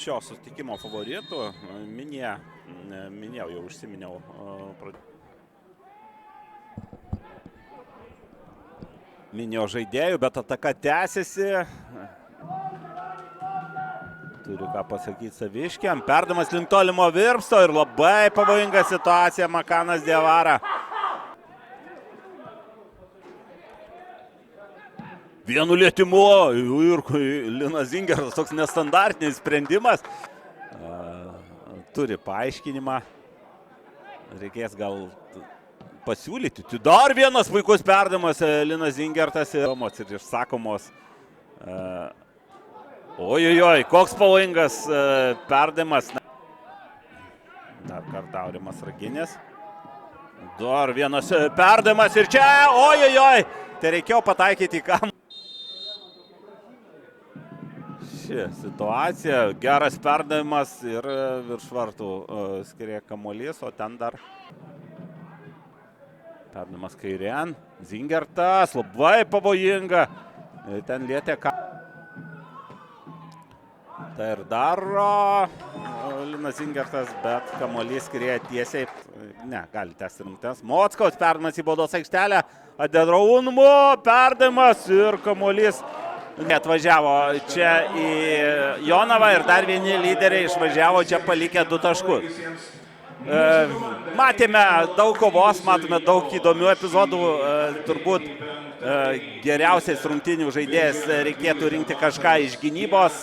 šio susitikimo favoritų. Minėjau, jau užsiminiau. Minėjau žaidėjų, bet ataka tęsiasi. Turiu ką pasakyti saviškiam. Perdamas link tolimo virpsto ir labai pavojinga situacija Makanas Diawara. Vienu lietimu ir Linas Zingeras, toks nestandartinis sprendimas. Turi paaiškinimą. Reikės gal pasiūlyti. Dar vienas puikus perdamas Linas Zingertas ir išsakomos. Ojojoj, koks pavojingas perdavimas. Dar kartą Aurimas Raginis. Dar vienas perdavimas ir čia, ojojoj, tai reikėjo pataikyti į kam. Ši situacija, geras perdavimas ir virš vartų skiria kamuolys, o ten dar perdavimas kairėn. Zingertas, labai pavojinga. Ten lietė ką. Tai ir daro Linas Zingertas, bet kamuolys skrieja tiesiai. Ne, gali tęsti rungtynes. Mockaus perdavimas į baudos aikštelę. Adedraunmu perdavimas ir kamuolys atvažiavo čia į Jonavą ir dar vieni lyderiai išvažiavo čia palikę 2 taškus. Matėme daug kovos, matome daug įdomių epizodų. Turbūt geriausiais rungtynių žaidėjas reikėtų rinkti kažką iš gynybos.